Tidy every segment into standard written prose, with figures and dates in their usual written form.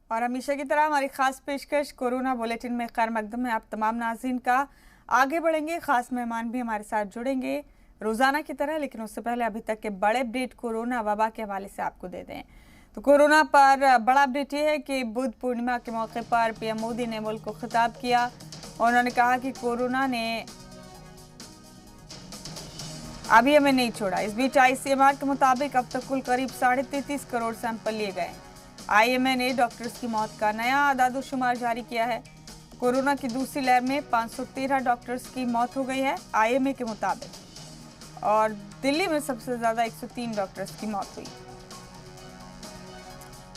और हमेशा की तरह हमारी खास पेशकश कोरोना बुलेटिन में खैर मकदम है आप तमाम नाज़रीन का। आगे बढ़ेंगे, खास मेहमान भी हमारे साथ जुड़ेंगे रोज़ाना की तरह, लेकिन उससे पहले अभी तक के बड़े अपडेट कोरोना वबा के हवाले से आपको दे दें। तो कोरोना पर बड़ा अपडेट ये है कि बुद्ध पूर्णिमा के मौके पर पीएम मोदी ने मुल्क को खिताब किया। उन्होंने कहा कि कोरोना ने अभी हमें नहीं छोड़ा। इस बीच आईसीएमआर के मुताबिक अब तक कुल करीब 33.5 करोड़ सैंपल लिए गए। आईएमए ने डॉक्टर्स की मौत का नया आदादोशुमार जारी किया है। कोरोना की दूसरी लहर में 513 डॉक्टर्स की मौत हो गई है आईएमए के मुताबिक, और दिल्ली में सबसे ज्यादा 103 डॉक्टर्स की मौत हुई।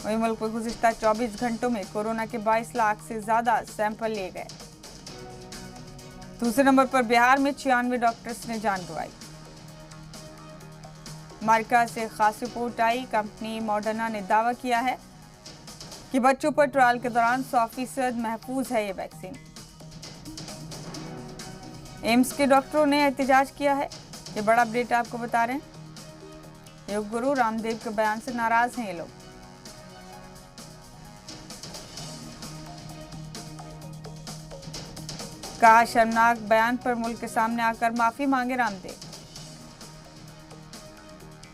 वहीं मुल्क में गुज़िश्ता 24 घंटों में कोरोना के 22 लाख से ज्यादा सैंपल लिए गए। दूसरे नंबर पर बिहार में 96 डॉक्टर्स ने जान गंवाई। अमेरिका से खास रिपोर्ट आई। कंपनी मॉडर्ना ने दावा किया है कि बच्चों पर ट्रायल के दौरान 100% महफूज है ये वैक्सीन। एम्स के डॉक्टरों ने एहतजाज किया है। ये बड़ा अपडेट आपको बता रहे हैं। योग गुरु रामदेव के बयान से नाराज हैं ये लोग। कहा शर्मनाक बयान पर मुल्क के सामने आकर माफी मांगे रामदेव।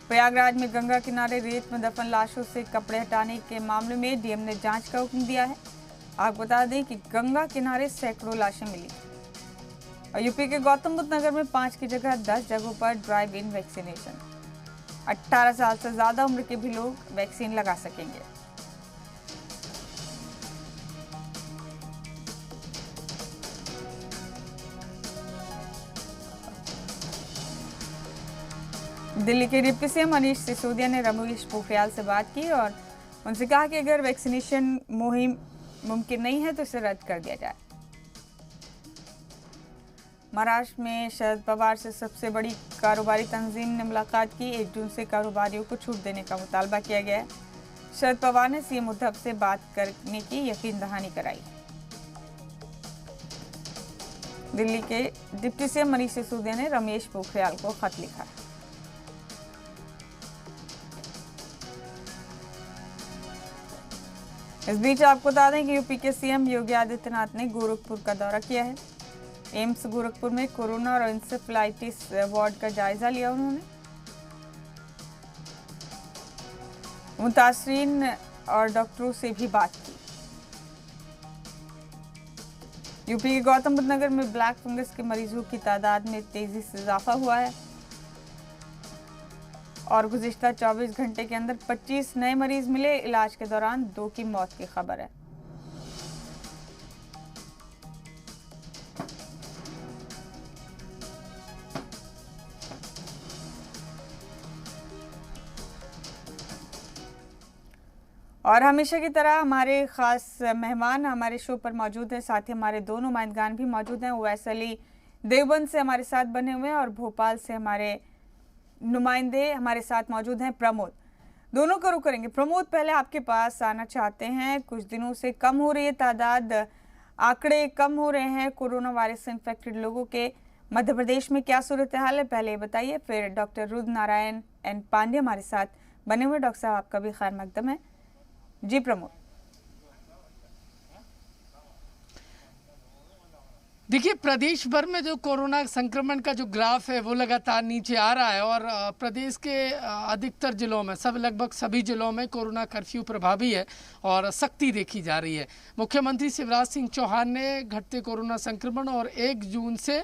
प्रयागराज में गंगा किनारे रेत में दफन लाशों से कपड़े हटाने के मामले में डीएम ने जांच का हुक्म दिया है। आपको बता दें कि गंगा किनारे सैकड़ों लाशें मिली। और यूपी के गौतम बुद्ध नगर में 5 की जगह 10 जगहों पर ड्राइव इन वैक्सीनेशन। 18 साल से ज्यादा उम्र के भी लोग वैक्सीन लगा सकेंगे। दिल्ली के डिप्टी सीएम मनीष सिसोदिया ने रमेश पोखरियाल से बात की और उनसे कहा कि अगर वैक्सीनेशन मुहिम मुमकिन नहीं है तो इसे रद्द कर दिया जाए। महाराष्ट्र में शरद पवार से सबसे बड़ी कारोबारी तंजीम ने मुलाकात की। 1 जून से कारोबारियों को छूट देने का मुतालबा किया गया है। शरद पवार ने सीएम उद्धव से बात करने की यकीन दहानी कराई। दिल्ली के डिप्टी सीएम मनीष सिसोदिया ने रमेश पोखरियाल को खत लिखा है। इस बीच आपको बता दें कि यूपी के सीएम योगी आदित्यनाथ ने गोरखपुर का दौरा किया है। एम्स गोरखपुर में कोरोना और इंसेफ्लाइटिस वार्ड का जायजा लिया उन्होंने। मुतासरीन और डॉक्टरों से भी बात की। यूपी के गौतम बुद्ध नगर में ब्लैक फंगस के मरीजों की तादाद में तेजी से इजाफा हुआ है और गुज़िश्ता 24 घंटे के अंदर 25 नए मरीज मिले। इलाज के दौरान 2 की मौत की खबर है। और हमेशा की तरह हमारे खास मेहमान हमारे शो पर मौजूद हैं, साथ ही हमारे दो नुमाइंदगान भी मौजूद हैं। उवैस अली देवबंद से हमारे साथ बने हुए हैं और भोपाल से हमारे नुमाइंदे हमारे साथ मौजूद हैं प्रमोद। दोनों का रुख करेंगे। प्रमोद, पहले आपके पास आना चाहते हैं। कुछ दिनों से कम हो रही है तादाद, आंकड़े कम हो रहे हैं कोरोना वायरस से इन्फेक्टेड लोगों के। मध्य प्रदेश में क्या सूरत हाल है पहले बताइए। फिर डॉक्टर रुद्र नारायण एन पांडे हमारे साथ बने हुए। डॉक्टर साहब आपका भी खैर मकदम है। जी प्रमोद। देखिए, प्रदेश भर में जो कोरोना संक्रमण का जो ग्राफ है वो लगातार नीचे आ रहा है और प्रदेश के अधिकतर जिलों में लगभग सभी जिलों में कोरोना कर्फ्यू प्रभावी है और सख्ती देखी जा रही है। मुख्यमंत्री शिवराज सिंह चौहान ने घटते कोरोना संक्रमण और 1 जून से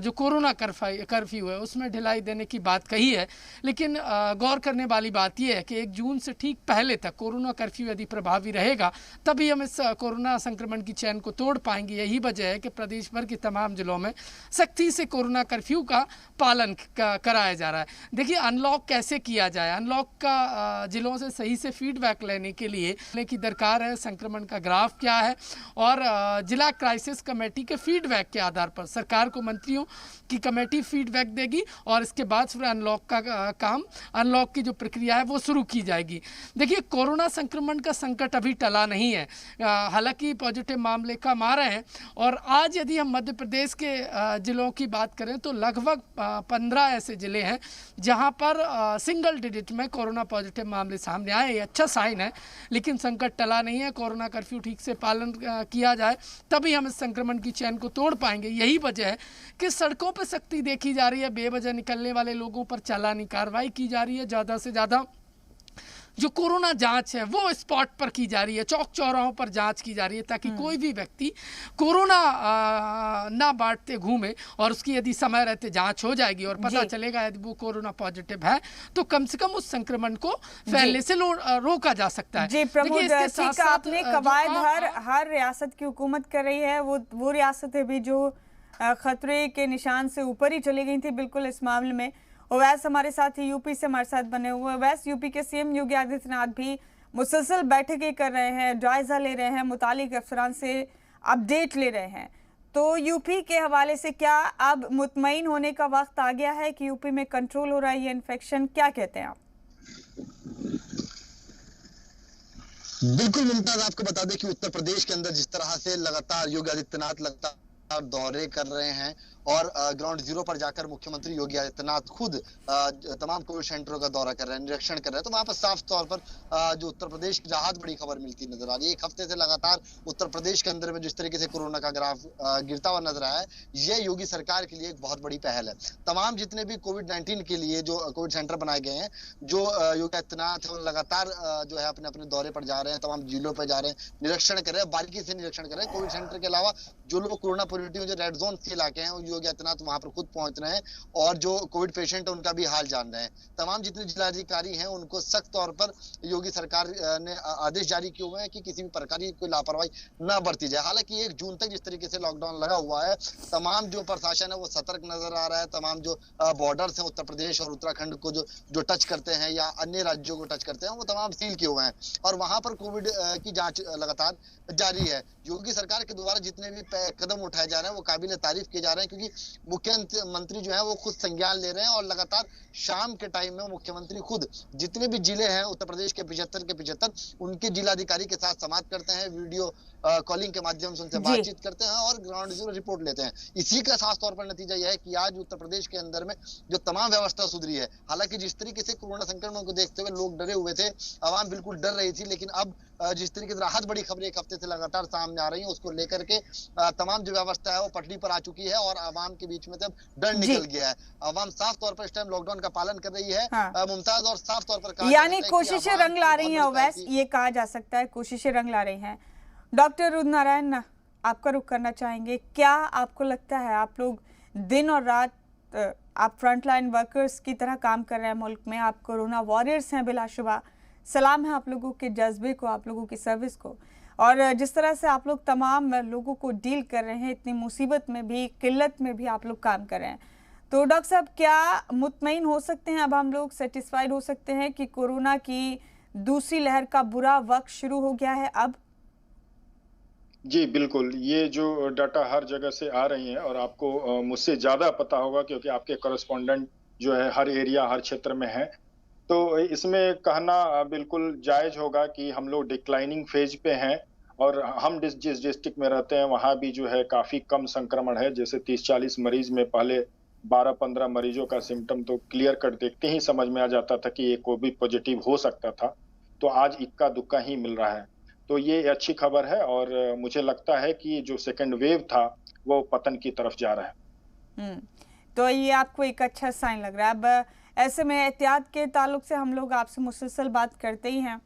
जो कोरोना कर्फ्यू है उसमें ढिलाई देने की बात कही है। लेकिन गौर करने वाली बात यह है कि 1 जून से ठीक पहले तक कोरोना कर्फ्यू यदि प्रभावी रहेगा तभी हम इस कोरोना संक्रमण की चैन को तोड़ पाएंगे। यही वजह है कि प्रदेश भर के तमाम जिलों में सख्ती से कोरोना कर्फ्यू का पालन कराया जा रहा है। देखिए, अनलॉक कैसे किया जाए, अनलॉक का जिलों से सही से फीडबैक लेने के लिए की दरकार है। संक्रमण का ग्राफ क्या है और जिला क्राइसिस कमेटी के फीडबैक के आधार पर सरकार को मंत्रियों की कमेटी फीडबैक देगी और इसके बाद फिर अनलॉक का काम, अनलॉक की जो प्रक्रिया है वो शुरू की जाएगी। देखिए, कोरोना संक्रमण का संकट अभी टला नहीं है। हालांकि पॉजिटिव मामले कम आ रहे हैं और आज यदि यदि हम मध्य प्रदेश के जिलों की बात करें तो लगभग 15 ऐसे ज़िले हैं जहां पर सिंगल डिजिट में कोरोना पॉजिटिव मामले सामने आए। ये अच्छा साइन है, लेकिन संकट टला नहीं है। कोरोना कर्फ्यू ठीक से पालन किया जाए तभी हम इस संक्रमण की चैन को तोड़ पाएंगे। यही वजह है कि सड़कों पर सख्ती देखी जा रही है, बेवजह निकलने वाले लोगों पर चालानी कार्रवाई की जा रही है, ज़्यादा से ज़्यादा जो कोरोना जांच है वो स्पॉट पर की जा रही है, चौक चौराहों पर जांच की जा रही है, ताकि कोई भी व्यक्ति कोरोना ना बांटते घूमे, और उसकी यदि समय रहते जांच हो जाएगी और पता चलेगा यदि वो कोरोना पॉजिटिव है तो कम से कम उस संक्रमण को फैलने से रोका जा सकता है। जी प्रमोद, ठीक आपने कवायद हर रियासत की हुकूमत कर रही है, वो रियासतें भी जो खतरे के निशान से ऊपर ही चली गई थी बिल्कुल इस मामले में। ओवैस हमारे साथ ही यूपी से हमारे साथ बने हुए। ओवैस, यूपी के सीएम योगी आदित्यनाथ भी मुसलसल बैठकें कर रहे हैं, जायजा ले रहे हैं, मुतालिक अफसरान से अपडेट ले रहे हैं। तो यूपी के हवाले से क्या अब मुतमईन होने का वक्त आ गया है कि यूपी में कंट्रोल हो रहा है ये इन्फेक्शन? क्या कहते हैं आप? बिल्कुल मुमताज, आपको बता दें कि उत्तर प्रदेश के अंदर जिस तरह से लगातार योगी आदित्यनाथ लगातार दौरे कर रहे हैं और ग्राउंड जीरो पर जाकर मुख्यमंत्री योगी आदित्यनाथ खुद तमाम कोविड सेंटरों का दौरा कर रहे हैं, निरीक्षण कर रहे हैं, तो वहां पर साफ तौर पर जो उत्तर प्रदेश की जहाज बड़ी खबर मिलती नजर आ रही है। एक हफ्ते से लगातार उत्तर प्रदेश के अंदर में जिस तरीके से कोरोना का ग्राफ गिरता हुआ नजर आया है, यह योगी सरकार के लिए एक बहुत बड़ी पहल है। तमाम जितने भी कोविड-19 के लिए जो कोविड सेंटर बनाए गए हैं, जो योगी आदित्यनाथ लगातार जो है अपने अपने दौरे पर जा रहे हैं, तमाम जिलों पर जा रहे हैं, निरीक्षण कर रहे हैं, बारीकी से निरीक्षण कर रहे हैं। कोविड सेंटर के अलावा जो लोग कोरोना पॉजिटिव जो रेड जोन के इलाके हैं, योगी आदित्यनाथ वहां पर खुद पहुंच रहे हैं और जो कोविड पेशेंट है उनका भी हाल जान रहे हैं। तमाम जितने जिलाधिकारी हैं उनको सख्त तौर पर योगी सरकार ने आदेश जारी किए हुए हैं कि किसी भी प्रकार की कोई लापरवाही न बरती जाए। हालांकि 1 जून तक जिस तरीके से लॉकडाउन लगा हुआ है, तमाम जो प्रशासन है वो सतर्क नजर आ रहा है। तमाम जो बॉर्डर्स हैं उत्तर प्रदेश और उत्तराखंड को जो टच करते हैं या अन्य राज्यों को टच करते हैं, वो तमाम सील किए हुए हैं और वहां पर कोविड की जांच लगातार जारी है। योगी सरकार के द्वारा जितने भी कदम उठाए जा रहे हैं वो काबिल तारीफ किए जा रहे हैं, क्योंकि मुख्यमंत्री जो है वो खुद संज्ञान ले रहे हैं और लगातार शाम के टाइम में मुख्यमंत्री खुद जितने भी जिले हैं उत्तर प्रदेश के 75 के 75 उनके जिलाधिकारी के साथ संवाद करते हैं, वीडियो कॉलिंग के माध्यम से उनसे बातचीत करते हैं और ग्राउंड जीरो रिपोर्ट लेते हैं। इसी का खास तौर पर नतीजा यह है कि आज उत्तर प्रदेश के अंदर में जो तमाम व्यवस्था सुधरी है। हालांकि जिस तरीके से कोरोना संक्रमण को देखते हुए लोग डरे हुए थे, आवाम बिल्कुल डर रही थी, लेकिन अब जिस तरीके से राहत बड़ी खबरें 1 हफ्ते से लगातार सामने आ रही हैं, उसको लेकर के तमाम जो व्यवस्था है वो पटरी पर आ चुकी है और आवाम के बीच में से डर निकल गया है। आवाम साफ तौर पर इस टाइम लॉकडाउन का पालन कर रही है। मुमताज, और साफ तौर पर यानी कोशिशें रंग ला रही हैं ओवैस, ये कहा जा सकता है, कोशिशें रंग ला रही हैं। डॉक्टर रुद्रनारायण, आपका रुख करना चाहेंगे। क्या आपको लगता है आप लोग दिन और रात आप फ्रंटलाइन वर्कर्स की तरह काम कर रहे हैं मुल्क में, आप कोरोना वॉरियर्स हैं बिलाशुबा, सलाम है आप लोगों के जज्बे को, आप लोगों की सर्विस को, और जिस तरह से आप लोग तमाम लोगों को डील कर रहे हैं, इतनी मुसीबत में भी किल्लत में भी आप लोग काम कर रहे हैं। तो डॉक्टर साहब, क्या मुतमईन हो सकते हैं, अब हम लोग सेटिस्फाइड हो सकते हैं कि कोरोना की दूसरी लहर का बुरा वक्त शुरू हो गया है अब? जी बिल्कुल, ये जो डाटा हर जगह से आ रही है और आपको मुझसे ज़्यादा पता होगा क्योंकि आपके कॉरेस्पॉन्डेंट जो है हर एरिया हर क्षेत्र में है, तो इसमें कहना बिल्कुल जायज़ होगा कि हम लोग डिक्लाइनिंग फेज पे हैं और हम जिस डिस्ट्रिक्ट में रहते हैं वहाँ भी जो है काफ़ी कम संक्रमण है। जैसे 30-40 मरीज में पहले 12-15 मरीजों का सिम्टम तो क्लियर कट देखते ही समझ में आ जाता था कि ये कोविड पॉजिटिव हो सकता था, तो आज इक्का दुक्का ही मिल रहा है। तो ये अच्छी खबर है और मुझे लगता है कि जो सेकंड वेव था वो पतन की तरफ जा रहा है। तो ये आपको एक अच्छा साइन लग रहा है। अब ऐसे में एहतियात के ताल्लुक से हम लोग आपसे मुसलसल बात करते ही हैं।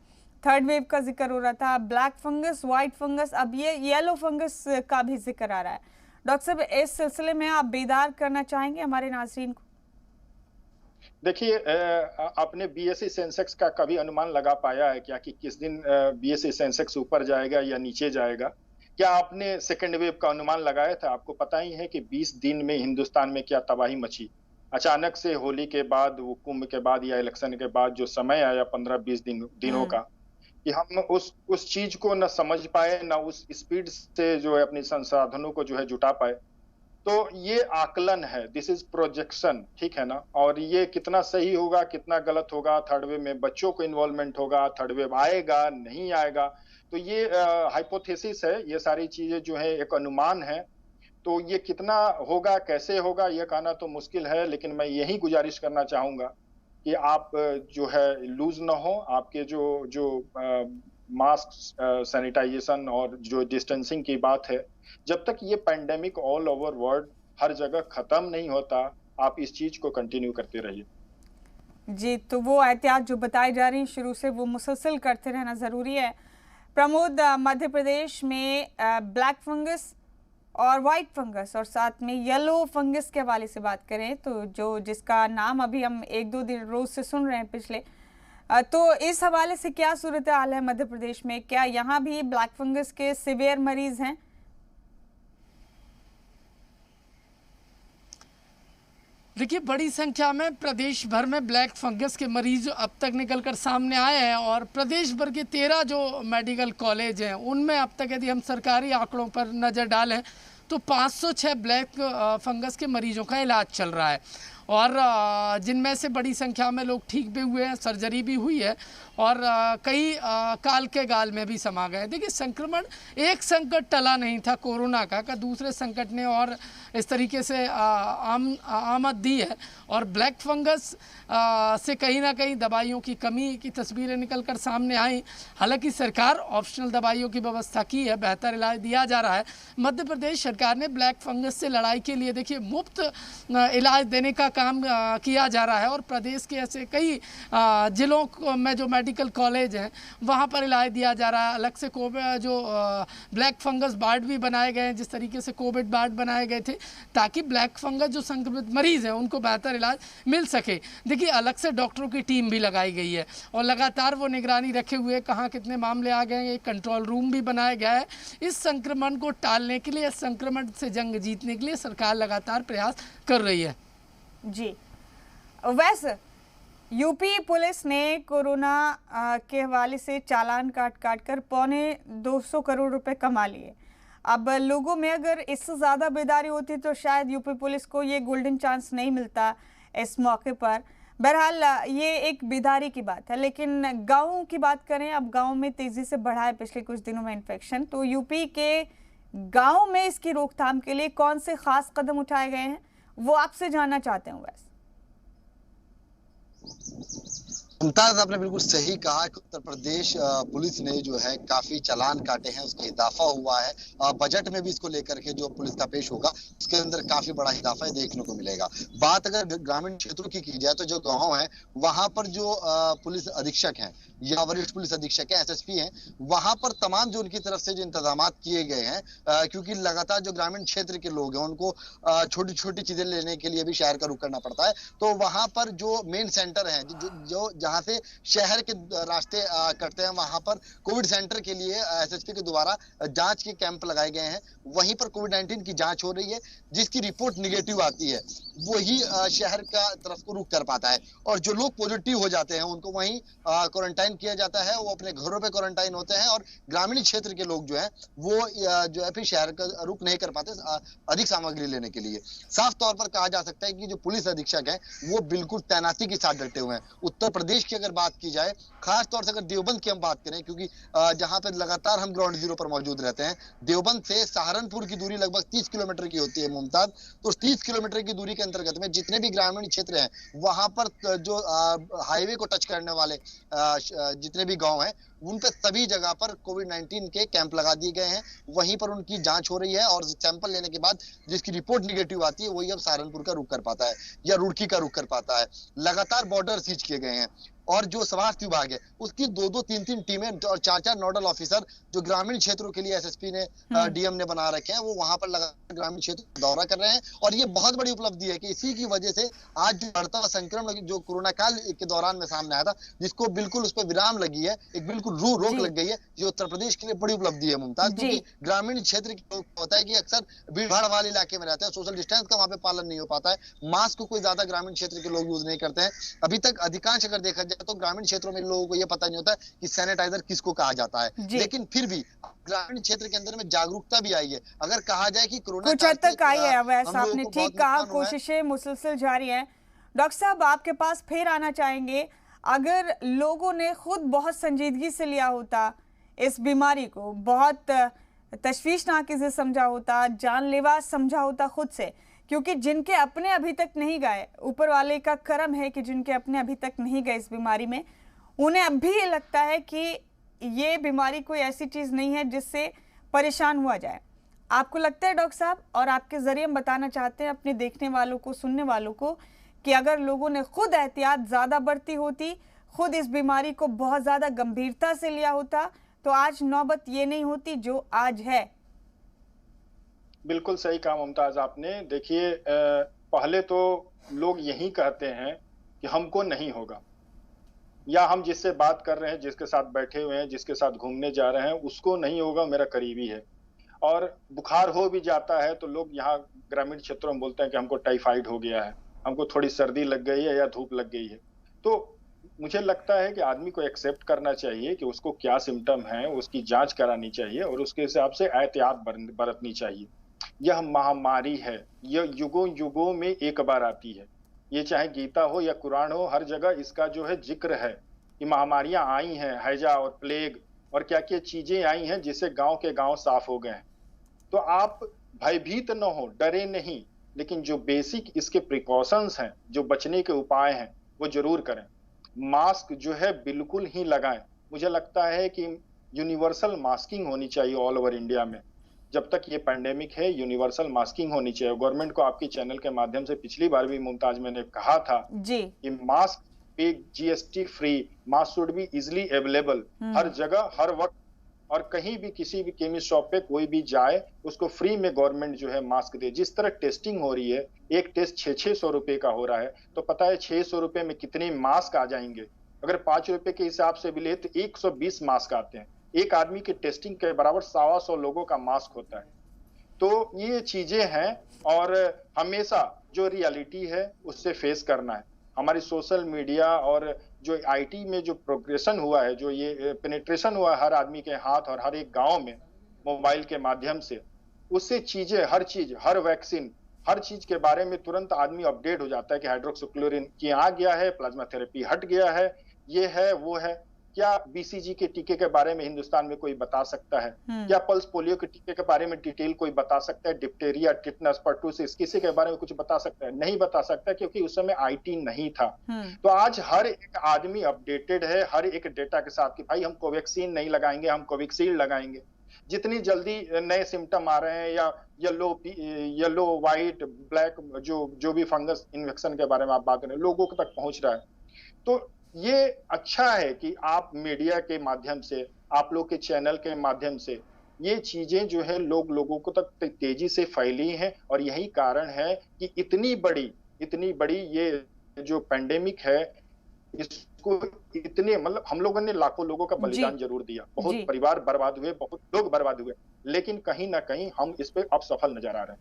थर्ड वेव का जिक्र हो रहा था, ब्लैक फंगस, व्हाइट फंगस, अब ये येलो फंगस का भी जिक्र आ रहा है। डॉक्टर साहब, इस सिलसिले में आप बेदार करना चाहेंगे हमारे नाज़रीन को? देखिए, आपने बीएसई सेंसेक्स का कभी अनुमान लगा पाया है क्या कि किस दिन बीएसई सेंसेक्स ऊपर जाएगा या नीचे जाएगा? क्या आपने सेकेंड वेव का अनुमान लगाया था? आपको पता ही है कि 20 दिन में हिंदुस्तान में क्या तबाही मची। अचानक से होली के बाद, वो कुंभ के बाद या इलेक्शन के बाद जो समय आया 15-20 दिनों का, कि हम उस चीज को न समझ पाए, न उस स्पीड से जो है अपने संसाधनों को जो है जुटा पाए। तो ये आकलन है, दिस इज प्रोजेक्शन, ठीक है ना। और ये कितना सही होगा कितना गलत होगा, थर्ड वेव में बच्चों को इन्वॉल्वमेंट होगा, थर्ड वेव आएगा नहीं आएगा, तो ये हाइपोथेसिस है। ये सारी चीजें जो है एक अनुमान है। तो ये कितना होगा, कैसे होगा, ये कहना तो मुश्किल है, लेकिन मैं यही गुजारिश करना चाहूंगा कि आप जो है लूज ना हो। आपके जो जो मास्क, सैनिटाइजेशन और जो डिस्टेंसिंग की बात है, जब तक ये पैंडेमिक ऑल ओवर वर्ल्ड हर जगह खत्म नहीं होता, आप इस चीज को कंटिन्यू करते रहिए। जी, तो वो एहतियात जो बताई जा रही हैं शुरू से, वो मुसलसल करते रहना ज़रूरी है। प्रमोद, मध्य प्रदेश में ब्लैक फंगस और वाइट फंगस और साथ में येलो फंगस के हवाले से बात करें तो जिसका नाम अभी हम एक दो दिन रोज से सुन रहे हैं पिछले, तो इस हवाले से क्या सूरत हाल है मध्य प्रदेश में? क्या यहाँ भी ब्लैक फंगस के सिवियर मरीज हैं? देखिए, बड़ी संख्या में प्रदेश भर में ब्लैक फंगस के मरीज अब तक निकलकर सामने आए हैं और प्रदेश भर के 13 जो मेडिकल कॉलेज हैं उनमें अब तक यदि हम सरकारी आंकड़ों पर नज़र डालें तो 506 ब्लैक फंगस के मरीजों का इलाज चल रहा है और जिनमें से बड़ी संख्या में लोग ठीक भी हुए हैं, सर्जरी भी हुई है और कई काल के गाल में भी समा गए। देखिए, संक्रमण, एक संकट टला नहीं था कोरोना का दूसरे संकट ने और इस तरीके से आमद दी है और ब्लैक फंगस से कहीं ना कहीं दवाइयों की कमी की तस्वीरें निकल कर सामने आई। हालांकि सरकार ऑप्शनल दवाइयों की व्यवस्था की है, बेहतर इलाज दिया जा रहा है। मध्य प्रदेश सरकार ने ब्लैक फंगस से लड़ाई के लिए देखिए मुफ्त इलाज देने का काम किया जा रहा है और प्रदेश के ऐसे कई जिलों में जो मेडिकल कॉलेज हैं वहाँ पर इलाज दिया जा रहा है। अलग से कोविड जो ब्लैक फंगस वार्ड भी बनाए गए हैं, जिस तरीके से कोविड वार्ड बनाए गए थे ताकि ब्लैक फंगस जो संक्रमित मरीज हैं उनको बेहतर इलाज मिल सके। देखिए, अलग से डॉक्टरों की टीम भी लगाई गई है और लगातार वो निगरानी रखे हुए कहाँ कितने मामले आ गए हैं। एक कंट्रोल रूम भी बनाया गया है। इस संक्रमण को टालने के लिए, इस संक्रमण से जंग जीतने के लिए सरकार लगातार प्रयास कर रही है। जी, वैसे यूपी पुलिस ने कोरोना के हवाले से चालान काट कर 250 करोड़ रुपए कमा लिए। अब लोगों में अगर इससे ज़्यादा बेदारी होती तो शायद यूपी पुलिस को ये गोल्डन चांस नहीं मिलता इस मौके पर। बहरहाल ये एक बेदारी की बात है, लेकिन गाँव की बात करें, अब गाँव में तेज़ी से बढ़ा है पिछले कुछ दिनों में इन्फेक्शन, तो यूपी के गाँव में इसकी रोकथाम के लिए कौन से खास कदम उठाए गए हैं वो आपसे जानना चाहते हैं। वैसे मुमताज, आपने बिल्कुल सही कहा कि उत्तर प्रदेश पुलिस ने जो है काफी चालान काटे हैं, उसका इजाफा हुआ है। बजट में भी इसको लेकर के जो पुलिस का पेश होगा उसके अंदर काफी बड़ा इजाफा देखने को मिलेगा। बात अगर ग्रामीण क्षेत्रों की जाए तो जो गांव है वहां पर जो पुलिस अधीक्षक हैं या वरिष्ठ पुलिस अधीक्षक है, एसएसपी हैं, वहां पर तमाम जो उनकी तरफ से जो इंतजाम किए गए हैं, क्योंकि लगातार जो ग्रामीण क्षेत्र के लोग हैं उनको छोटी छोटी चीजें लेने के लिए भी शहर का रुख करना पड़ता है, तो वहां पर जो मेन सेंटर है जो जहां से शहर के रास्ते कटते हैं वहां पर कोविड सेंटर के लिए एसएसपी के द्वारा जांच के कैंप लगाए गए हैं। वहीं पर कोविड-19 की जांच हो रही है, जिसकी रिपोर्ट निगेटिव आती है वही शहर का तरफ को रुख कर पाता है और जो लोग पॉजिटिव हो जाते हैं उनको वहीं क्वारंटाइन किया जाता है, वो अपने घरों पे क्वारंटाइन होते हैं और ग्रामीण क्षेत्र के लोग जो है वो जो है फिर शहर का रुख नहीं कर पाते अधिक सामग्री लेने के लिए। साफ तौर पर कहा जा सकता है कि जो पुलिस अधीक्षक है वो बिल्कुल तैनाती के साथ डटे हुए हैं। उत्तर प्रदेश की अगर बात की जाए, खास तौर से अगर देवबंद की हम बात करें, क्योंकि जहां पर लगातार हम ग्राउंड जीरो पर मौजूद रहते हैं, देवबंद से सहारनपुर की दूरी लगभग 30 किलोमीटर की होती है मुमताज। तो 30 किलोमीटर की दूरी के अंतर्गत में जितने भी ग्रामीण क्षेत्र हैं वहां पर जो हाईवे को टच करने वाले जितने भी गांव हैं उन पे सभी जगह पर कोविड-19 के कैंप लगा दिए गए हैं। वहीं पर उनकी जांच हो रही है और सैंपल लेने के बाद जिसकी रिपोर्ट निगेटिव आती है वही अब सहारनपुर का रुख कर पाता है या रुड़की का रुख कर पाता है। लगातार बॉर्डर सीज किए गए हैं और जो स्वास्थ्य विभाग है उसकी 2-2, 3-3 टीमें और 4-4 नोडल ऑफिसर जो ग्रामीण क्षेत्रों के लिए एसएसपी ने डीएम ने बना रखे हैं, वो वहां पर लगातार ग्रामीण क्षेत्र का दौरा कर रहे हैं और ये बहुत बड़ी उपलब्धि है कि इसी की वजह से आज जो बढ़ता हुआ संक्रमण जो कोरोना काल के दौरान में सामने आया था, जिसको बिल्कुल उस पर विराम लगी है, एक बिल्कुल रोक लग गई है, जो उत्तर प्रदेश के लिए बड़ी उपलब्धि है मुमताज। क्योंकि ग्रामीण क्षेत्र की होता है कि अक्सर भीड़ भाड़ वाले इलाके में रहते हैं, सोशल डिस्टेंस का वहां पे पालन नहीं हो पाता है, मास्क को कोई ज्यादा ग्रामीण क्षेत्र के लोग यूज नहीं करते हैं। अभी तक अधिकांश अगर देखा जाए तो ग्रामीण क्षेत्रों में लोगों को यह पता नहीं होता कि सैनिटाइजर किसको कहा जाता है, लेकिन फिर भी ग्रामीण क्षेत्र के अंदर में जागरूकता भी आई है। अगर कहा जाए कि कोरोना कुछ हद तक आई है, वैसा आपने ठीक कहा, कोशिशें मुसलसल जारी हैं। डॉक्टर साहब, आपके पास फिर आना चाहेंगे, अगर लोगों ने खुद बहुत संजीदगी से लिया होता इस बीमारी को, बहुत तशवीशनाक इसे समझा होता, जानलेवा समझा होता खुद से, क्योंकि जिनके अपने अभी तक नहीं गए, ऊपर वाले का करम है कि जिनके अपने अभी तक नहीं गए इस बीमारी में, उन्हें अब भी ये लगता है कि ये बीमारी कोई ऐसी चीज़ नहीं है जिससे परेशान हुआ जाए। आपको लगता है डॉक्टर साहब, और आपके ज़रिए हम बताना चाहते हैं अपने देखने वालों को, सुनने वालों को, कि अगर लोगों ने खुद एहतियात ज़्यादा बरती होती, खुद इस बीमारी को बहुत ज़्यादा गंभीरता से लिया होता, तो आज नौबत ये नहीं होती जो आज है। बिल्कुल सही कहा मुमताज आपने। देखिए, पहले तो लोग यही कहते हैं कि हमको नहीं होगा, या हम जिससे बात कर रहे हैं, जिसके साथ बैठे हुए हैं, जिसके साथ घूमने जा रहे हैं, उसको नहीं होगा, मेरा करीबी है। और बुखार हो भी जाता है तो लोग यहाँ ग्रामीण क्षेत्रों में बोलते हैं कि हमको टाइफाइड हो गया है, हमको थोड़ी सर्दी लग गई है या धूप लग गई है। तो मुझे लगता है कि आदमी को एक्सेप्ट करना चाहिए कि उसको क्या सिम्टम है, उसकी जांच करानी चाहिए और उसके हिसाब से एहतियात बरतनी चाहिए। यह महामारी है, यह युगों युगों में एक बार आती है। ये चाहे गीता हो या कुरान हो, हर जगह इसका जो है जिक्र है कि महामारियां आई हैं, हैजा और प्लेग और क्या क्या चीजें आई हैं जिससे गांव के गांव साफ हो गए हैं। तो आप भयभीत न हो, डरे नहीं, लेकिन जो बेसिक इसके प्रिकॉशंस हैं, जो बचने के उपाय हैं, वो जरूर करें। मास्क जो है बिल्कुल ही लगाएं। मुझे लगता है कि यूनिवर्सल मास्किंग होनी चाहिए ऑल ओवर इंडिया में। जब तक ये पैंडेमिक है, यूनिवर्सल मास्किंग होनी चाहिए। गवर्नमेंट को आपके चैनल के माध्यम से पिछली बार भी मुमताज मैंने कहा था जी कि मास्क पे GST free, mask should be easily available हर जगह हर वक्त, और कहीं भी किसी भी केमिस्ट शॉप पे कोई भी जाए उसको फ्री में गवर्नमेंट जो है मास्क दे। जिस तरह टेस्टिंग हो रही है, एक टेस्ट 600 रुपए का हो रहा है, तो पता है 600 रुपए में कितने मास्क आ जाएंगे। अगर 5 रुपए के हिसाब से भी ले तो 120 मास्क आते हैं। एक आदमी की टेस्टिंग के बराबर 125 लोगों का मास्क होता है। तो ये चीजें हैं और हमेशा जो रियलिटी है उससे फेस करना है। हमारी सोशल मीडिया और जो आईटी में जो प्रोग्रेशन हुआ है, जो ये पेनिट्रेशन हुआ है हर आदमी के हाथ और हर एक गांव में मोबाइल के माध्यम से, उससे चीजें, हर चीज, हर वैक्सीन, हर चीज के बारे में तुरंत आदमी अपडेट हो जाता है कि हाइड्रोक्सीक्लोरोक्विन की आ गया है, प्लाज्मा थेरेपी हट गया है, ये है वो है। क्या बीसीजी के टीके के बारे में हिंदुस्तान में कोई बता सकता है? क्या पल्स पोलियो के टीके के बारे में डिटेल कोई बता सकता है? डिप्टेरिया, टिटनस, पर्टूसिस, किसी के बारे में कुछ बता सकता है? नहीं बता सकता, क्योंकि उस समय आईटी नहीं था। तो आज हर एक आदमी अपडेटेड है हर एक डेटा के साथ कि भाई हम कोवैक्सीन नहीं लगाएंगे, हम कोविशील्ड लगाएंगे। जितनी जल्दी नए सिम्टम आ रहे हैं या येलो व्हाइट ब्लैक जो भी फंगस इन्फेक्शन के बारे में आप बात कर रहे हैं, लोगों तक पहुंच रहा है। तो ये अच्छा है कि आप मीडिया के माध्यम से, आप लोग के चैनल के माध्यम से ये चीजें जो है लोगों को तक तेजी से फैली हैं, और यही कारण है कि इतनी बड़ी ये जो पेंडेमिक है, इसको इतने, मतलब हम लोगों ने लाखों लोगों का बलिदान जरूर दिया, बहुत परिवार बर्बाद हुए, बहुत लोग बर्बाद हुए, लेकिन कहीं ना कहीं हम इस पे अब सफल नजर आ रहे हैं।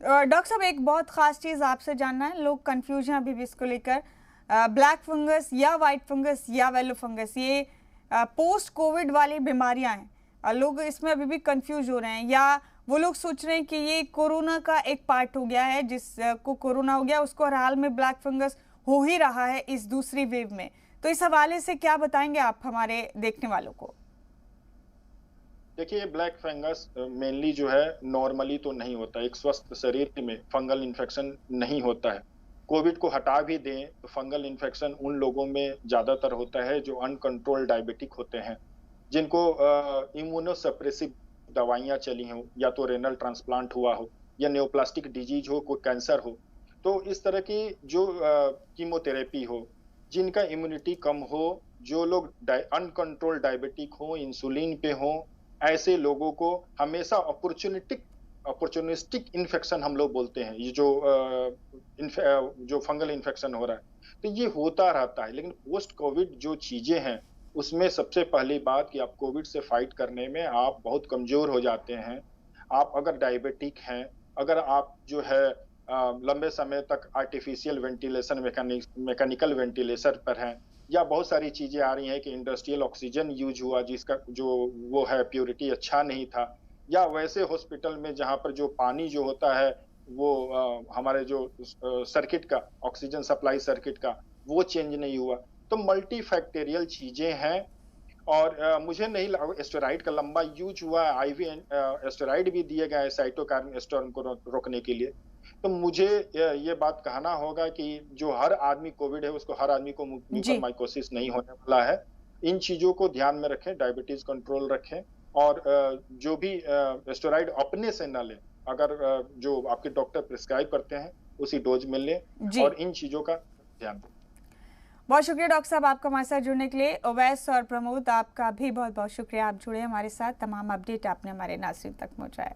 डॉक्टर साहब, एक बहुत ख़ास चीज़ आपसे जानना है, लोग कंफ्यूज हैं अभी भी इसको लेकर, ब्लैक फंगस या वाइट फंगस या येलो फंगस, ये पोस्ट कोविड वाली बीमारियां हैं, लोग इसमें अभी भी कंफ्यूज हो रहे हैं, या वो लोग सोच रहे हैं कि ये कोरोना का एक पार्ट हो गया है, जिसको कोरोना हो गया उसको हर हाल में ब्लैक फंगस हो ही रहा है इस दूसरी वेव में। तो इस हवाले से क्या बताएंगे आप हमारे देखने वालों को? देखिए, ब्लैक फंगस मेनली जो है नॉर्मली तो नहीं होता, एक स्वस्थ शरीर में फंगल इन्फेक्शन नहीं होता है। कोविड को हटा भी दें तो फंगल इन्फेक्शन उन लोगों में ज्यादातर होता है जो अनकंट्रोल्ड डायबिटिक होते हैं, जिनको इम्यूनोसप्रेसिव दवाइयां चली हों, या तो रेनल ट्रांसप्लांट हुआ हो, या न्यूप्लास्टिक डिजीज हो, कोई कैंसर हो। तो इस तरह की जो कीमोथेरेपी हो, जिनका इम्यूनिटी कम हो, जो लोग अनकंट्रोल्ड डायबिटिक हो, इंसुलिन पे हो, ऐसे लोगों को हमेशा अपॉर्चुनिस्टिक इन्फेक्शन हम लोग बोलते हैं, ये जो फंगल इन्फेक्शन हो रहा है, तो ये होता रहता है। लेकिन पोस्ट कोविड जो चीजें हैं, उसमें सबसे पहली बात कि आप कोविड से फाइट करने में आप बहुत कमजोर हो जाते हैं। आप अगर डायबिटिक हैं, अगर आप जो है लंबे समय तक आर्टिफिशियल वेंटिलेशन, मैकेनिकल वेंटिलेशन पर हैं, या बहुत सारी चीजें आ रही हैं कि इंडस्ट्रियल ऑक्सीजन यूज हुआ जिसका जो वो है प्योरिटी अच्छा नहीं था, या वैसे हॉस्पिटल में जहां पर जो पानी जो होता है वो हमारे जो सर्किट का, ऑक्सीजन सप्लाई सर्किट का, वो चेंज नहीं हुआ। तो मल्टीफैक्टोरियल चीजें हैं। और मुझे नहीं लगा स्टेरॉइड का लंबा यूज हुआ है, आईवी स्टेरॉइड भी दिए गए हैं साइटोकाइन स्टॉर्म को रोकने के लिए। तो मुझे ये बात कहना होगा कि जो हर आदमी कोविड है उसको हर आदमी को म्यूकोरमाइकोसिस नहीं होने वाला है। इन चीजों को ध्यान में रखें, डायबिटीज कंट्रोल रखें और जो भी स्टेरॉइड अपने से न लें, अगर जो आपके डॉक्टर प्रिस्क्राइब करते हैं उसी डोज में लें और इन चीजों का ध्यान दें। बहुत शुक्रिया डॉक्टर साहब आपका हमारे साथ जुड़ने के लिए। ओवैस और प्रमोद आपका भी बहुत बहुत शुक्रिया, आप जुड़े हमारे साथ, तमाम अपडेट आपने हमारे नाज़रीन तक पहुंचाया।